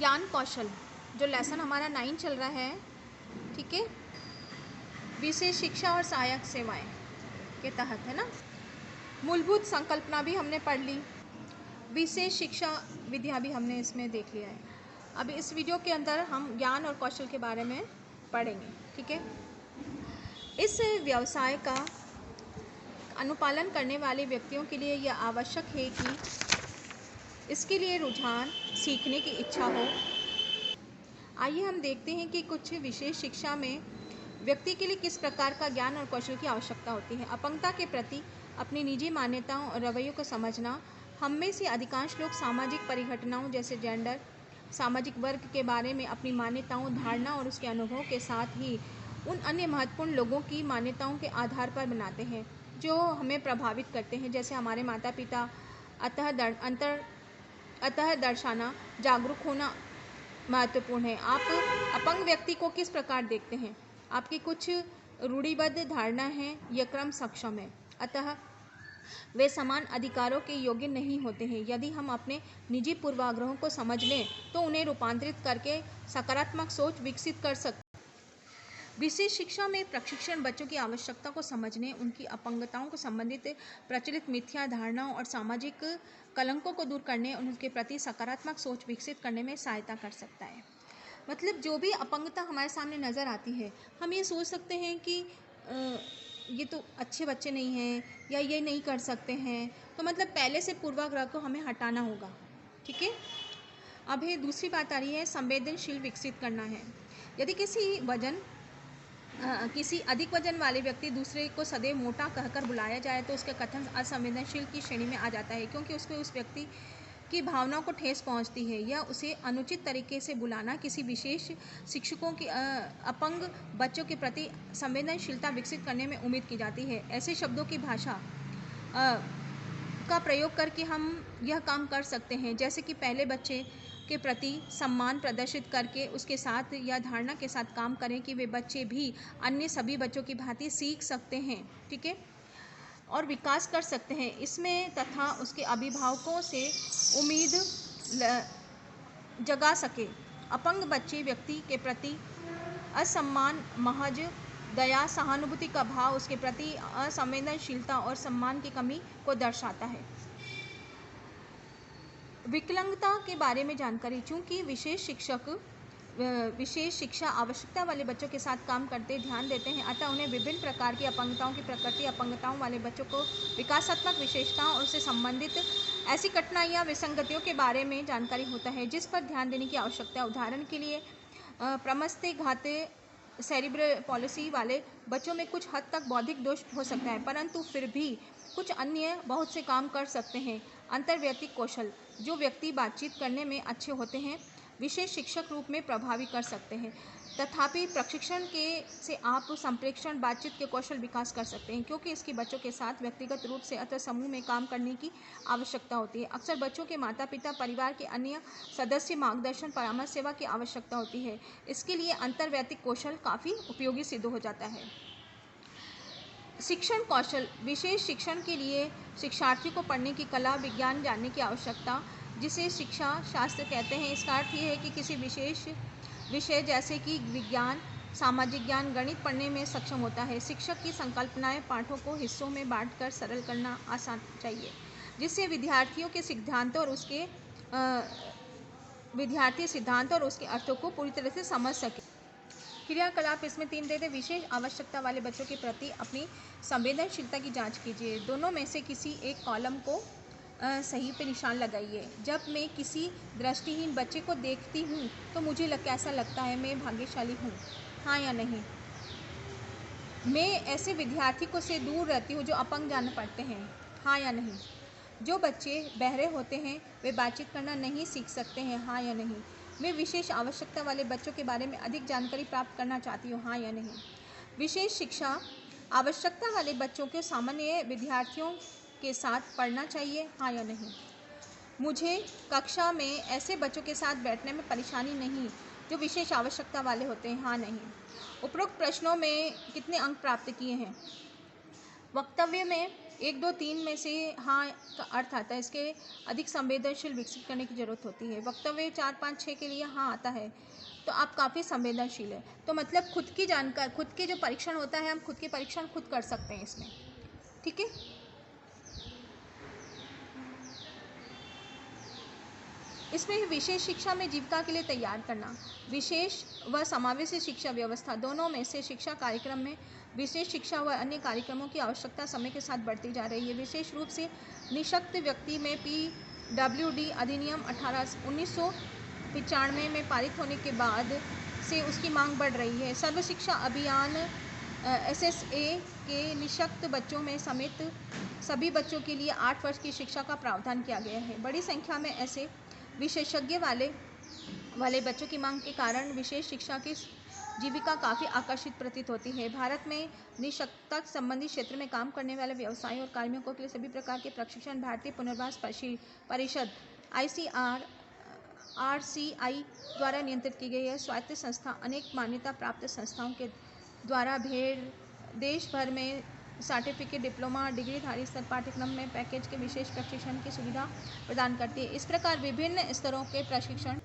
विज्ञान कौशल जो लेसन हमारा 9 चल रहा है, ठीक है, विशेष शिक्षा और सहायक सेवाएं के तहत, है ना। मूलभूत संकल्पना भी हमने पढ़ ली, विशेष शिक्षा विधियां भी हमने इसमें देख लिया है। अब इस वीडियो के अंदर हम ज्ञान और कौशल के बारे में पढ़ेंगे, ठीक है। इस व्यवसाय का अनुपालन करने वाले व्यक्तियों के लिए यह आवश्यक है कि इसके लिए रुझान, सीखने की इच्छा हो। आइए हम देखते हैं कि कुछ विशेष शिक्षा में व्यक्ति के लिए किस प्रकार का ज्ञान और कौशल की आवश्यकता होती है। अपंगता के प्रति अपनी निजी मान्यताओं और रवैयों को समझना। हम में से अधिकांश लोग सामाजिक परिघटनाओं जैसे जेंडर, सामाजिक वर्ग के बारे में अपनी मान्यताओं, धारणा और उसके अनुभवों के साथ ही उन अन्य महत्वपूर्ण लोगों की मान्यताओं के आधार पर बनाते हैं जो हमें प्रभावित करते हैं, जैसे हमारे माता पिता। अतः दर्शाना, जागरूक होना महत्वपूर्ण है। आप अपंग व्यक्ति को किस प्रकार देखते हैं? आपकी कुछ रूढ़िबद्ध धारणा है, यह क्रम सक्षम है, अतः वे समान अधिकारों के योग्य नहीं होते हैं। यदि हम अपने निजी पूर्वाग्रहों को समझ लें तो उन्हें रूपांतरित करके सकारात्मक सोच विकसित कर सकते हैं। विशेष शिक्षा में प्रशिक्षण बच्चों की आवश्यकता को समझने, उनकी अपंगताओं को संबंधित प्रचलित मिथ्या धारणाओं और सामाजिक कलंकों को दूर करने, उनके प्रति सकारात्मक सोच विकसित करने में सहायता कर सकता है। मतलब जो भी अपंगता हमारे सामने नज़र आती है, हम ये सोच सकते हैं कि ये तो अच्छे बच्चे नहीं हैं या ये नहीं कर सकते हैं, तो मतलब पहले से पूर्वाग्रह को हमें हटाना होगा, ठीक है। अब है दूसरी बात आ रही है, संवेदनशील विकसित करना है। यदि किसी अधिक वजन वाले व्यक्ति दूसरे को सदैव मोटा कहकर बुलाया जाए तो उसका कथन असंवेदनशील की श्रेणी में आ जाता है, क्योंकि उसको उस व्यक्ति की भावनाओं को ठेस पहुंचती है या उसे अनुचित तरीके से बुलाना। किसी विशेष शिक्षकों की अपंग बच्चों के प्रति संवेदनशीलता विकसित करने में उम्मीद की जाती है। ऐसे शब्दों की भाषा का प्रयोग करके हम यह काम कर सकते हैं, जैसे कि पहले बच्चे के प्रति सम्मान प्रदर्शित करके उसके साथ या धारणा के साथ काम करें कि वे बच्चे भी अन्य सभी बच्चों की भांति सीख सकते हैं, ठीक है, और विकास कर सकते हैं इसमें, तथा उसके अभिभावकों से उम्मीद जगा सके। अपंग बच्चे व्यक्ति के प्रति असम्मान महज दया, सहानुभूति का भाव उसके प्रति असंवेदनशीलता और सम्मान की कमी को दर्शाता है। विकलांगता के बारे में जानकारी। चूँकि विशेष शिक्षा आवश्यकता वाले बच्चों के साथ काम करते ध्यान देते हैं, अतः उन्हें विभिन्न प्रकार की अपंगताओं की प्रकृति, अपंगताओं वाले बच्चों को विकासात्मक विशेषताओं और उससे संबंधित ऐसी कठिनाइयाँ, विसंगतियों के बारे में जानकारी होता है जिस पर ध्यान देने की आवश्यकता है। उदाहरण के लिए प्रमस्ते घाते सेरिब्रल पॉलिसी वाले बच्चों में कुछ हद तक बौद्धिक दोष हो सकता है, परंतु फिर भी कुछ अन्य बहुत से काम कर सकते हैं। अंतर्वैयक्तिक कौशल, जो व्यक्ति बातचीत करने में अच्छे होते हैं, विशेष शिक्षक रूप में प्रभावी कर सकते हैं। तथापि प्रशिक्षण से आप संप्रेषण, बातचीत के कौशल विकास कर सकते हैं, क्योंकि इसकी बच्चों के साथ व्यक्तिगत रूप से अथवा समूह में काम करने की आवश्यकता होती है। अक्सर बच्चों के माता पिता, परिवार के अन्य सदस्य मार्गदर्शन, परामर्श सेवा की आवश्यकता होती है। इसके लिए अंतर्वैयक्तिक कौशल काफ़ी उपयोगी सिद्ध हो जाता है। शिक्षण कौशल, विशेष शिक्षण के लिए शिक्षार्थी को पढ़ने की कला, विज्ञान जानने की आवश्यकता, जिसे शिक्षा शास्त्र कहते हैं। इसका अर्थ ये है कि किसी विशेष विषय जैसे कि विज्ञान, सामाजिक ज्ञान, गणित पढ़ने में सक्षम होता है। शिक्षक की संकल्पनाएं पाठों को हिस्सों में बांटकर सरल करना आसान चाहिए, जिससे विद्यार्थी सिद्धांत और उसके अर्थों को पूरी तरह से समझ सके। क्रियाकलाप इसमें 3 देते। विशेष आवश्यकता वाले बच्चों के प्रति अपनी संवेदनशीलता की जांच कीजिए। दोनों में से किसी एक कॉलम को सही पे निशान लगाइए। जब मैं किसी दृष्टिहीन बच्चे को देखती हूँ तो मुझे कैसा लगता है? मैं भाग्यशाली हूँ, हाँ या नहीं? मैं ऐसे विद्यार्थी को से दूर रहती हूँ जो अपंग जान पढ़ते हैं, हाँ या नहीं? जो बच्चे बहरे होते हैं वे बातचीत करना नहीं सीख सकते हैं, हाँ या नहीं? मैं विशेष आवश्यकता वाले बच्चों के बारे में अधिक जानकारी प्राप्त करना चाहती हूँ, हाँ या नहीं? विशेष शिक्षा आवश्यकता वाले बच्चों के सामान्य विद्यार्थियों के साथ पढ़ना चाहिए, हाँ या नहीं? मुझे कक्षा में ऐसे बच्चों के साथ बैठने में परेशानी नहीं जो विशेष आवश्यकता वाले होते हैं, हाँ नहीं? उपरोक्त प्रश्नों में कितने अंक प्राप्त किए हैं? वक्तव्य में 1, 2, 3 में से हाँ का अर्थ आता है, इसके अधिक संवेदनशील विकसित करने की ज़रूरत होती है। वक्तव्य 4, 5, 6 के लिए हाँ आता है, तो आप काफ़ी संवेदनशील है। तो मतलब खुद की जानकारी, खुद के जो परीक्षण होता है, हम खुद के परीक्षण खुद कर सकते हैं इसमें, ठीक है। इसमें विशेष शिक्षा में जीविका के लिए तैयार करना, विशेष व समावेशी शिक्षा व्यवस्था दोनों में से शिक्षा कार्यक्रम में विशेष शिक्षा व अन्य कार्यक्रमों की आवश्यकता समय के साथ बढ़ती जा रही है। विशेष रूप से निःशक्त व्यक्ति में PWD अधिनियम 1995 में पारित होने के बाद से उसकी मांग बढ़ रही है। सर्व शिक्षा अभियान SSA के निःशक्त बच्चों में समेत सभी बच्चों के लिए 8 वर्ष की शिक्षा का प्रावधान किया गया है। बड़ी संख्या में ऐसे विशेषज्ञ वाले बच्चों की मांग के कारण विशेष शिक्षा की जीविका काफ़ी आकर्षित प्रतीत होती है। भारत में निःशक्तता संबंधी क्षेत्र में काम करने वाले व्यवसायियों और कार्मिकों के लिए सभी प्रकार के प्रशिक्षण भारतीय पुनर्वास परिषद RCI द्वारा नियंत्रित की गई है। स्वायत्त संस्था अनेक मान्यता प्राप्त संस्थाओं के द्वारा देश भर में सर्टिफिकेट, डिप्लोमा, डिग्रीधारी स्तर पाठ्यक्रम में पैकेज के विशेष प्रशिक्षण की सुविधा प्रदान करती है। इस प्रकार विभिन्न स्तरों के प्रशिक्षण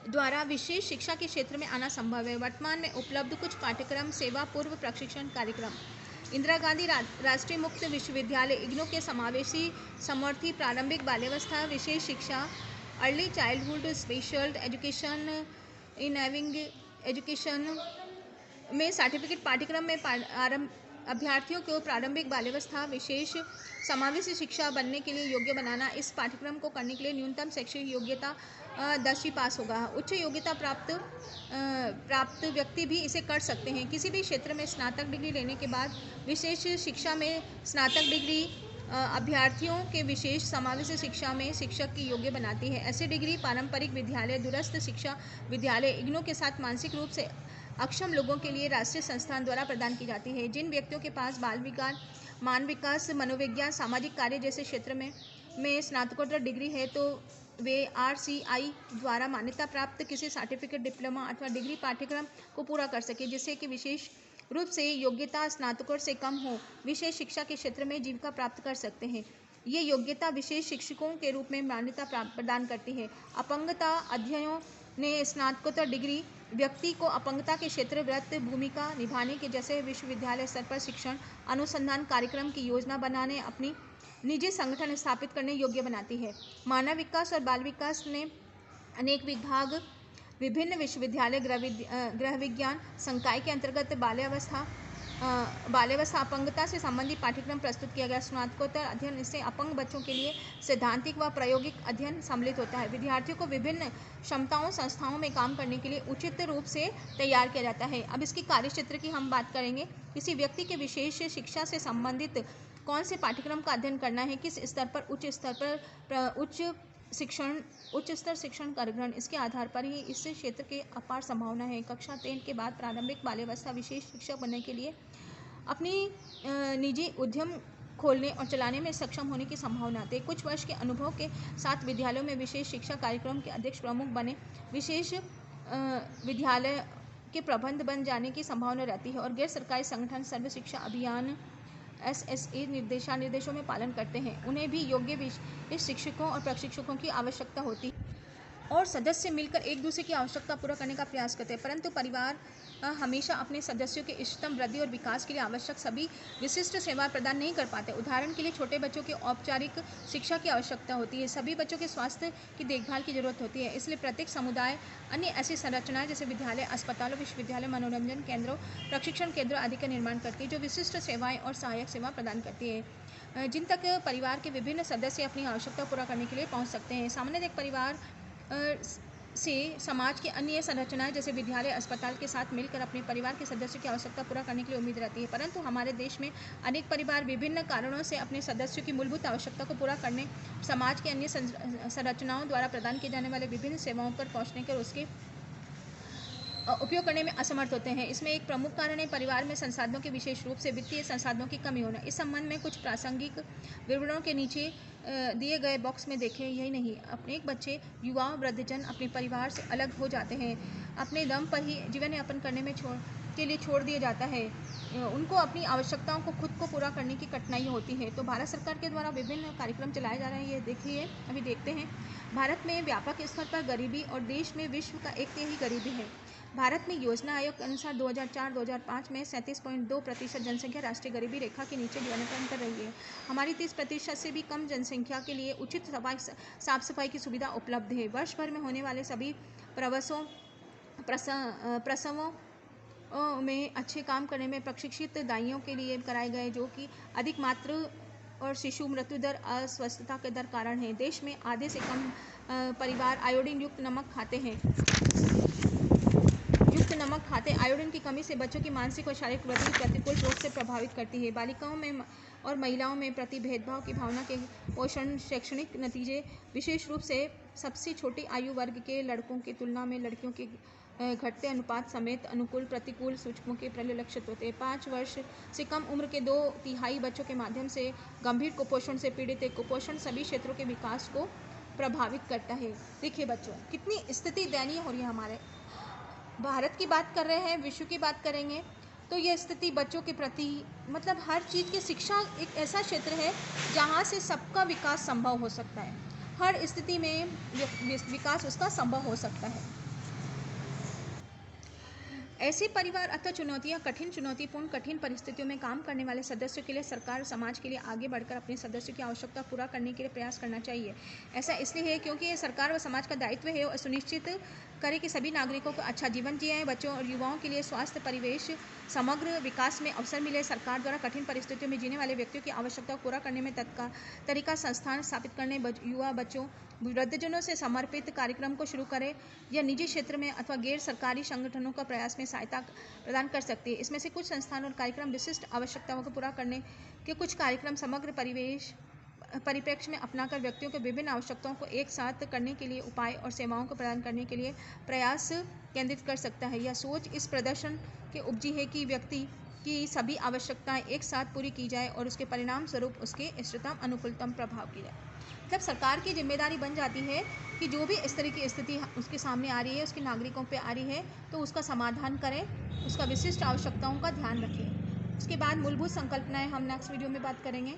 द्वारा विशेष शिक्षा के क्षेत्र में आना संभव है। वर्तमान में उपलब्ध कुछ पाठ्यक्रम सेवा पूर्व प्रशिक्षण कार्यक्रम इंदिरा गांधी राष्ट्रीय मुक्त विश्वविद्यालय IGNOU के समावेशी समर्थी प्रारंभिक बाल्यावस्था विशेष शिक्षा, अर्ली चाइल्डहुड स्पेशल एजुकेशन, इनएविंग एजुकेशन में सर्टिफिकेट पाठ्यक्रम में अभ्यर्थियों को प्रारंभिक बाल्यावस्था विशेष समावेशी शिक्षा बनने के लिए योग्य बनाना। इस पाठ्यक्रम को करने के लिए न्यूनतम शैक्षिक योग्यता 10वीं पास होगा। उच्च योग्यता प्राप्त व्यक्ति भी इसे कर सकते हैं। किसी भी क्षेत्र में स्नातक डिग्री लेने के बाद विशेष शिक्षा में स्नातक डिग्री अभ्यर्थियों के विशेष समावेशी शिक्षा में शिक्षक की योग्य बनाती है। ऐसी डिग्री पारंपरिक विद्यालय, दूरस्थ शिक्षा विद्यालय IGNOU के साथ मानसिक रूप से अक्षम लोगों के लिए राष्ट्रीय संस्थान द्वारा प्रदान की जाती है। जिन व्यक्तियों के पास बाल विज्ञान, मान विकास, मनोविज्ञान, सामाजिक कार्य जैसे क्षेत्र में स्नातकोत्तर डिग्री है, तो वे RCI द्वारा मान्यता प्राप्त किसी सर्टिफिकेट, डिप्लोमा अथवा डिग्री पाठ्यक्रम को पूरा कर सके, जिससे कि विशेष रूप से योग्यता स्नातकोत्तर से कम हो, विशेष शिक्षा के क्षेत्र में जीविका प्राप्त कर सकते हैं। ये योग्यता विशेष शिक्षकों के रूप में मान्यता प्रदान करती है। अपंगता अध्ययनों ने स्नातकोत्तर डिग्री व्यक्ति को अपंगता के क्षेत्र व्रत भूमिका निभाने के जैसे विश्वविद्यालय स्तर पर शिक्षण अनुसंधान कार्यक्रम की योजना बनाने, अपनी निजी संगठन स्थापित करने योग्य बनाती है। मानव विकास और बाल विकास ने अनेक विभाग, विभिन्न विश्वविद्यालय, गृह विज्ञान संकाय के अंतर्गत बाल्यावस्था अपंगता से संबंधित पाठ्यक्रम प्रस्तुत किया गया। स्नातकोत्तर अध्ययन इससे अपंग बच्चों के लिए सैद्धांतिक व प्रायोगिक अध्ययन सम्मिलित होता है। विद्यार्थियों को विभिन्न क्षमताओं संस्थाओं में काम करने के लिए उचित रूप से तैयार किया जाता है। अब इसकी कार्यक्षेत्र की हम बात करेंगे। किसी व्यक्ति के विशेष शिक्षा से संबंधित कौन से पाठ्यक्रम का अध्ययन करना है, किस स्तर पर, उच्च स्तर शिक्षण का ग्रहण, इसके आधार पर ही इस क्षेत्र के अपार संभावना है। कक्षा 3 के बाद प्रारंभिक बाल्यावस्था विशेष शिक्षक बनने के लिए अपनी निजी उद्यम खोलने और चलाने में सक्षम होने की संभावना है। कुछ वर्ष के अनुभव के साथ विद्यालयों में विशेष शिक्षा कार्यक्रम के अध्यक्ष प्रमुख बने विशेष विद्यालय के प्रबंध बन जाने की संभावना रहती है। और गैर सरकारी संगठन सर्व शिक्षा अभियान SSA निर्देशों में पालन करते हैं। उन्हें भी योग्य विशेष शिक्षकों और प्रशिक्षकों की आवश्यकता होती है और सदस्य मिलकर एक दूसरे की आवश्यकता पूरा करने का प्रयास करते हैं। परंतु परिवार हमेशा अपने सदस्यों के इष्टतम वृद्धि और विकास के लिए आवश्यक सभी विशिष्ट सेवा प्रदान नहीं कर पाते। उदाहरण के लिए छोटे बच्चों की औपचारिक शिक्षा की आवश्यकता होती है, सभी बच्चों के स्वास्थ्य की देखभाल की जरूरत होती है। इसलिए प्रत्येक समुदाय अन्य ऐसी संरचनाएं जैसे विद्यालय, अस्पतालों, विश्वविद्यालय, मनोरंजन केंद्रों, प्रशिक्षण केंद्रों आदि का निर्माण करती है, जो विशिष्ट सेवाएं और सहायक सेवा प्रदान करती है, जिन तक परिवार के विभिन्न सदस्य अपनी आवश्यकता पूरा करने के लिए पहुँच सकते हैं। सामान्य एक परिवार से समाज की अन्य संरचनाएं जैसे विद्यालय, अस्पताल के साथ मिलकर अपने परिवार के सदस्यों की आवश्यकता पूरा करने के लिए उम्मीद रहती है। परंतु हमारे देश में अनेक परिवार विभिन्न कारणों से अपने सदस्यों की मूलभूत आवश्यकता को पूरा करने, समाज के अन्य संरचनाओं द्वारा प्रदान किए जाने वाले विभिन्न सेवाओं पर पहुंचने कर उसके उपयोग करने में असमर्थ होते हैं। इसमें एक प्रमुख कारण है परिवार में संसाधनों के, विशेष रूप से वित्तीय संसाधनों की कमी होना। इस संबंध में कुछ प्रासंगिक विवरणों के नीचे दिए गए बॉक्स में देखें। यही नहीं, अपने एक बच्चे, युवा, वृद्धजन अपने परिवार से अलग हो जाते हैं, अपने दम पर ही जीवन यापन करने में के लिए छोड़ दिया जाता है, उनको अपनी आवश्यकताओं को खुद को पूरा करने की कठिनाई होती है। तो भारत सरकार के द्वारा विभिन्न कार्यक्रम चलाए जा रहे हैं, ये देखिए अभी देखते हैं। भारत में व्यापक स्तर पर गरीबी और देश में विश्व का 1/3 गरीबी है। भारत में योजना आयोग के अनुसार 2004-2005 में 37.2% जनसंख्या राष्ट्रीय गरीबी रेखा के नीचे जीवन कर रही है। हमारी 30% से भी कम जनसंख्या के लिए उचित साफ सफाई की सुविधा उपलब्ध है। वर्ष भर में होने वाले सभी प्रसवों में अच्छे काम करने में प्रशिक्षित दाइयों के लिए कराए गए, जो कि अधिक मातृ और शिशु मृत्यु दर अस्वस्थता के दर कारण है। देश में आधे से कम परिवार आयोडीन युक्त नमक खाते हैं। आयोडीन की कमी से बच्चों की मानसिक और शारीरिक वृद्धि प्रतिकूल रूप से प्रभावित करती है। बालिकाओं में और महिलाओं में प्रति भेदभाव की भावना के पोषण शैक्षणिक नतीजे विशेष रूप से सबसे छोटी आयु वर्ग के लड़कों की तुलना में लड़कियों के घटते अनुपात समेत अनुकूल प्रतिकूल सूचकों के परिलक्षित होते हैं। 5 वर्ष से कम उम्र के 2/3 बच्चों के माध्यम से गंभीर कुपोषण से पीड़ित है। कुपोषण सभी क्षेत्रों के विकास को प्रभावित करता है। देखिए बच्चों, कितनी स्थिति दयनीय हो रही है। हमारे भारत की बात कर रहे हैं, विश्व की बात करेंगे तो यह स्थिति बच्चों के प्रति मतलब हर चीज़ की शिक्षा एक ऐसा क्षेत्र है जहाँ से सबका विकास संभव हो सकता है। हर स्थिति में विकास उसका संभव हो सकता है। ऐसे परिवार अथवा चुनौतीपूर्ण कठिन परिस्थितियों में काम करने वाले सदस्यों के लिए सरकार और समाज के लिए आगे बढ़कर अपने सदस्यों की आवश्यकता पूरा करने के लिए प्रयास करना चाहिए। ऐसा इसलिए है क्योंकि ये सरकार व समाज का दायित्व है और सुनिश्चित करे कि सभी नागरिकों को अच्छा जीवन जिए। बच्चों और युवाओं के लिए स्वास्थ्य परिवेश समग्र विकास में अवसर मिले। सरकार द्वारा कठिन परिस्थितियों में जीने वाले व्यक्तियों की आवश्यकता को पूरा करने में तरीका संस्थान स्थापित करने, युवा बच्चों वृद्धजनों से समर्पित कार्यक्रम को शुरू करें या निजी क्षेत्र में अथवा गैर सरकारी संगठनों का प्रयास में सहायता प्रदान कर सकती है। इसमें से कुछ संस्थान और कार्यक्रम विशिष्ट आवश्यकताओं को पूरा करने के कुछ कार्यक्रम समग्र परिप्रेक्ष्य में अपनाकर व्यक्तियों के विभिन्न आवश्यकताओं को एक साथ करने के लिए उपाय और सेवाओं को प्रदान करने के लिए प्रयास केंद्रित कर सकता है। यह सोच इस प्रदर्शन के उपजी है कि व्यक्ति की सभी आवश्यकताएं एक साथ पूरी की जाए और उसके परिणाम स्वरूप उसके इष्टतम अनुकूलतम प्रभाव की जाए। मतलब सरकार की जिम्मेदारी बन जाती है कि जो भी इस तरह की स्थिति उसके सामने आ रही है, उसके नागरिकों पे आ रही है, तो उसका समाधान करें, उसका विशिष्ट आवश्यकताओं का ध्यान रखें। उसके बाद मूलभूत संकल्पनाएं हम नेक्स्ट वीडियो में बात करेंगे।